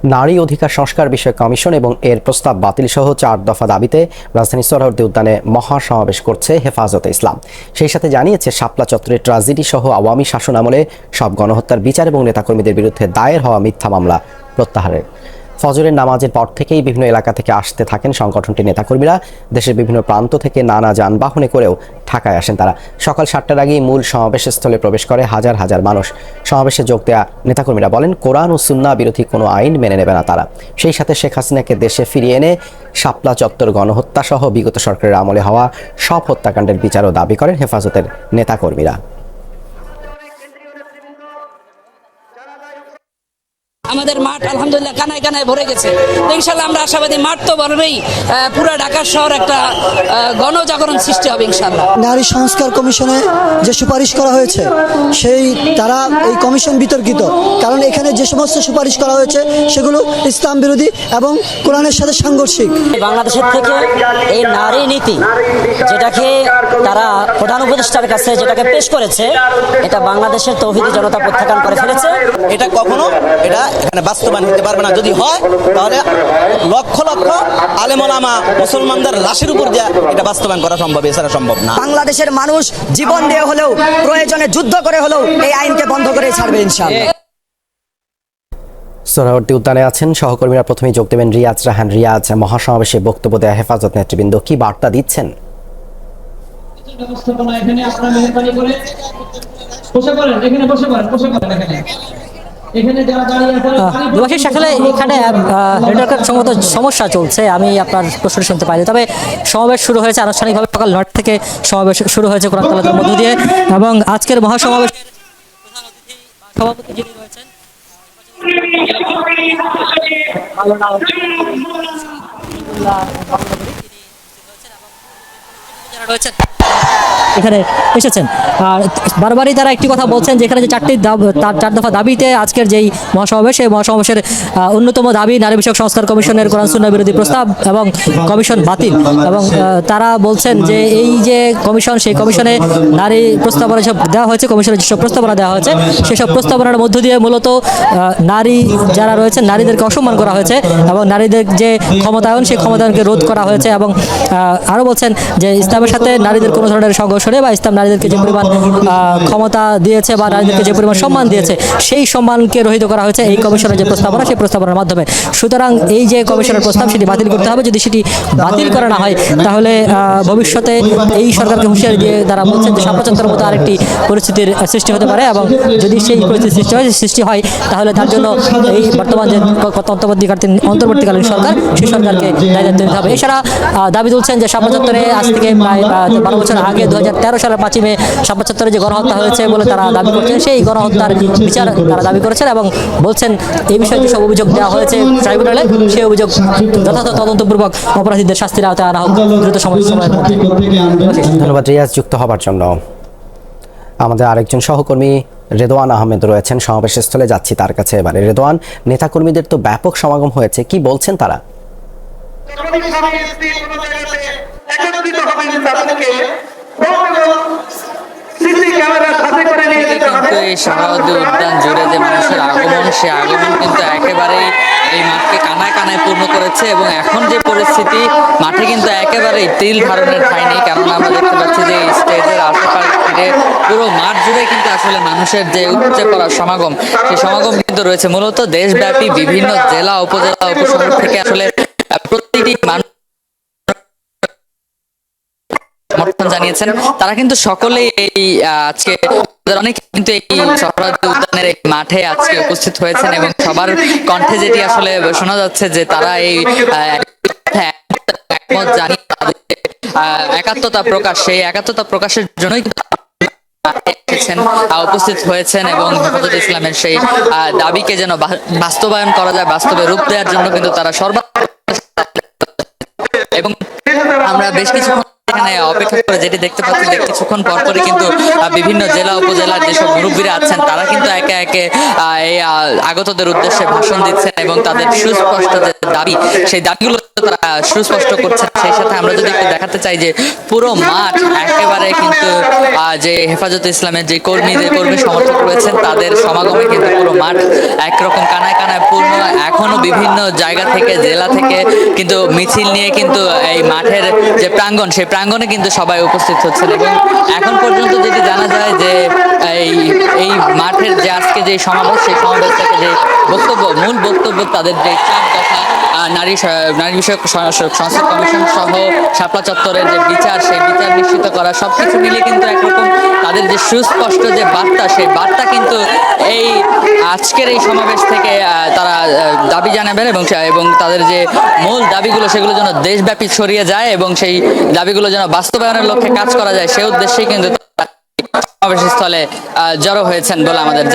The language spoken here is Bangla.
নারী অধিকার সংস্কার বিষয়ক কমিশন এবং এর প্রস্তাব বাতিল সহ ৪ দফা দাবিতে রাজধানী সোহরাওয়ার্দী উদ্যানে মহাসমাবেশ করছে হেফাজতে ইসলাম। সেই সাথে জানিয়েছে শাপলা চত্বরের ট্রাজেডি সহ আওয়ামী শাসনামলে সব গণহত্যার বিচার এবং নেতাকর্মীদের বিরুদ্ধে দায়ের হওয়া মিথ্যা মামলা প্রত্যাহারের। ফজরের নামাজের পর থেকেই বিভিন্ন এলাকা থেকে আসতে থাকেন সংগঠনটির নেতাকর্মীরা। দেশের বিভিন্ন প্রান্ত থেকে নানা যানবাহনে করেও ঢাকায় আসেন তারা। সকাল ৭টার আগেই মূল সমাবেশস্থলে প্রবেশ করে হাজার হাজার মানুষ। সমাবেশে যোগ দেয়া নেতাকর্মীরা বলেন, কোরআন ও সুন্নাহ বিরোধী কোনো আইন মেনে নেবে না তারা। সেই সাথে শেখ হাসিনাকে দেশে ফিরিয়ে এনে শাপলা চত্বর গণহত্যা সহ বিগত সরকারের আমলে হওয়া সব হত্যাকাণ্ডের বিচারও দাবি করেন হেফাজতের নেতাকর্মীরা। আমাদের মাঠ আলহামদুলিল্লাহ কানায় কানায় ভরে গেছে। ইনশাল্লাহ আমরা আশাবাদী মাঠ তো ভরবেই, পুরো ঢাকা শহর একটা গণজাগরণ সৃষ্টি হবে ইনশাল্লাহ। নারী সংস্কার কমিশনে যে সুপারিশ করা হয়েছে তারা এই কমিশন বিতর্কিত, কারণ এখানে যে সমস্ত সুপারিশ করা হয়েছে সেগুলো ইসলাম বিরোধী এবং কোরআনের সাথে সাংঘর্ষিক। বাংলাদেশের থেকে এই নারী নীতি যেটাকে তারা প্রধান উপদেষ্টার কাছে যেটাকে পেশ করেছে, এটা বাংলাদেশের তৌহিদি জনতা প্রত্যাখ্যান করে ফেলেছে। এটা কখনো এখানে বাস্তবায়ন হতে পারবে না। যদি হয় তাহলে লক্ষ লক্ষ আলেম ওলামা মুসলমানদের লাশের উপর দিয়ে এটা বাস্তবায়ন করা সম্ভব, এছাড়া সম্ভব না। বাংলাদেশের মানুষ জীবন দিয়ে হলেও, প্রয়োজনে যুদ্ধ করে হলেও এই আইনকে বন্ধ করে ছাড়বে ইনশাআল্লাহ। সোহরাওয়ার্দী উদ্যানে আছেন সহকর্মীরা। প্রথমেই যোগ দেবেন রিয়াজ রাহান। রিয়াজ, মহাসমাবেশে বক্তব্য দেয়া হেফাজত নেতৃবৃন্দ কি বার্তা দিচ্ছেন? আসলে এখানে নেটওয়ার্কের সম্ভবত সমস্যা চলছে, আমি আপনার প্রশ্ন শুনতে পাইনি। তবে সমাবেশ শুরু হয়েছে আনুষ্ঠানিকভাবে সকাল ৯টা থেকে সমাবেশ শুরু হয়েছে কোরআন তেলাওয়াতের মধ্য দিয়ে। এবং আজকের মহাসমাবেশ প্রধান অতিথি বা সভাপতি যিনি রয়েছেন এখানে এসেছেন। আর বারবারই তারা একটি কথা বলছেন যে এখানে যে ৪ দফা দাবিতে আজকের যেই মহাসমাবেশ, এই মহাসমাবেশের অন্যতম দাবি নারী বিষয়ক সংস্কার কমিশনের কোরআন সুন্নাহ বিরোধী প্রস্তাব এবং কমিশন বাতিল। এবং তারা বলছেন যে এই যে কমিশন, সেই কমিশনে নারী প্রস্তাবনা যেসব দেওয়া হয়েছে, কমিশনের যেসব প্রস্তাবনা দেওয়া হয়েছে, সেসব প্রস্তাবনার মধ্য দিয়ে মূলত নারী যারা রয়েছেন নারীদেরকে অসম্মান করা হয়েছে এবং নারীদের যে ক্ষমতায়ন, সেই ক্ষমতায়নকে রোধ করা হয়েছে। এবং আরও বলছেন যে ইসলামের সাথে নারীদের কোনো ধরনের সংঘর্ষণে বা ইসলাম নারীদেরকে যে পরিমাণ ক্ষমতা দিয়েছে বা নারীদেরকে যে পরিমাণ সম্মান দিয়েছে, সেই সম্মানকে রহিত করা হয়েছে এই কমিশনের যে প্রস্তাবনা, সেই প্রস্তাবনার মাধ্যমে। সুতরাং এই যে কমিশনের প্রস্তাব, সেটি বাতিল করতে হবে। যদি সেটি বাতিল করা না হয় তাহলে ভবিষ্যতে এই সরকারকে হুঁশিয়ারি দিয়ে তারা বলছেন যে শাপলা চত্বরের মতো আরেকটি পরিস্থিতির সৃষ্টি হতে পারে। এবং যদি সেই পরিস্থিতি সৃষ্টি হয় তাহলে তার জন্য এই বর্তমান যে অন্তর্বর্তীকালীন সরকার, সেই সরকারকে দায়িত্ব নিতে হবে। এছাড়া দাবি তুলছেন যে শাপলা চত্বরে আজ থেকে প্রায় 12 বছর আগে 2013 সালের 5ই মে শাপলা চত্বরে যে গণহত্যা হয়েছে বলে তারা দাবি করছেন, সেই গণহত্যার বিচার তারা দাবি করেছেন এবং বলছেন এই বিষয়ে যেসব অভিযোগ দেওয়া হয়েছে ট্রাইব্যুনালে, সেই অভিযোগ যথাযথ তদন্তপূর্বক অপরাধীদের শাস্তির আওতায় আনা হোক দ্রুত সময়ের মধ্যে। ধন্যবাদ রিয়াজ যুক্ত হবার জন্য। আমাদের আরেকজন সহকর্মী রেদওয়ান আহমেদ রয়েছেন সমাবেশস্থলে, যাচ্ছি তার কাছে এবারে। রেদওয়ান, নেতাকর্মীদের তো ব্যাপক সমাগম হয়েছে, কি বলছেন তারা? কিন্তু এই সোহরাওয়ার্দী উদ্যান জুড়ে যে মানুষের আগমন, সে আগমন কিন্তু একেবারেই এই মাঠকে কানায় কানায় পূর্ণ করেছে। এবং এখন যে পরিস্থিতি, মাঠে কিন্তু একেবারেই তিল ধারণের ঠাঁই নেই। কারণ আমরা দেখতে পাচ্ছি যে স্টেজের আশেপাশে পুরো মাঠ জুড়ে কিন্তু আসলে মানুষের যে উপচে পড়া সমাগম, সেই সমাগম কিন্তু রয়েছে। মূলত দেশব্যাপী বিভিন্ন জেলা, উপজেলা, উপশহর থেকে আসলে প্রতিটি মানুষ সমর্থন জানিয়েছেন। তারা কিন্তু সকলেই এই আজকে অনেকে কিন্তু এই সোহরাওয়ার্দী উদ্যানের এই মাঠে আজকে উপস্থিত হয়েছেন এবং সবার কণ্ঠে যেটি আসলে শোনা যাচ্ছে যে তারা এই একমত জানিয়ে একাত্মতা প্রকাশ, সেই একাত্মতা প্রকাশের জন্যই উপস্থিত হয়েছেন এবং হেফাজতে ইসলামের সেই দাবিকে যেন বাস্তবায়ন করা যায়, বাস্তবে রূপ দেওয়ার জন্য কিন্তু তারা এবং আমরা বেশ কিছুক্ষণ এখানে অপেক্ষা করে যেটি দেখতে পাচ্ছি যে কিছুক্ষণ পরপরই কিন্তু বিভিন্ন জেলা উপজেলার যেসব মুরব্বীরা আছেন তারা কিন্তু একে একে এই আগতদের উদ্দেশ্যে ভাষণ দিচ্ছেন এবং তাদের সুস্পষ্ট যে দাবি, সেই দাবিগুলো তারা সুস্পষ্ট করছেন। সেই সাথে আমরা যদি একটু দেখাতে চাই যে পুরো মাঠ একেবারে কিন্তু যে হেফাজতে ইসলামের যে কর্মী সমর্থক রয়েছেন তাদের সমাগমে কিন্তু পুরো মাঠ একরকম কানায় কানায় পূর্ণ। এখন এখনো বিভিন্ন জায়গা থেকে, জেলা থেকে কিন্তু মিছিল নিয়ে কিন্তু এই মাঠের যে প্রাঙ্গণ, সেই প্রাঙ্গণে কিন্তু সবাই উপস্থিত হচ্ছেন। এবং এখন পর্যন্ত যেটি জানা যায় যে এই মাঠের যে আজকে যে সমাবেশ, সেই সমাবেশ থেকে যে মূল বক্তব্য তাদের যে 4 দফা নারী বিষয়ক সংস্কার কমিশন সহ শাপলা চত্বরের যে বিচার, সেই বিচার নিশ্চিত করা, সবকিছু মিলে কিন্তু একরকম তাদের যে সুস্পষ্ট যে বার্তা, সেই বার্তা কিন্তু এই আজকের এই সমাবেশ থেকে তারা দাবি জানাবেন এবং তাদের যে মূল দাবিগুলো সেগুলো যেন দেশব্যাপী ছড়িয়ে যায় এবং সেই দাবিগুলো যেন বাস্তবায়নের লক্ষ্যে কাজ করা যায়, সেই উদ্দেশ্যেই কিন্তু সমাবেশ স্থলে জড়ো হয়েছেন বলে আমাদের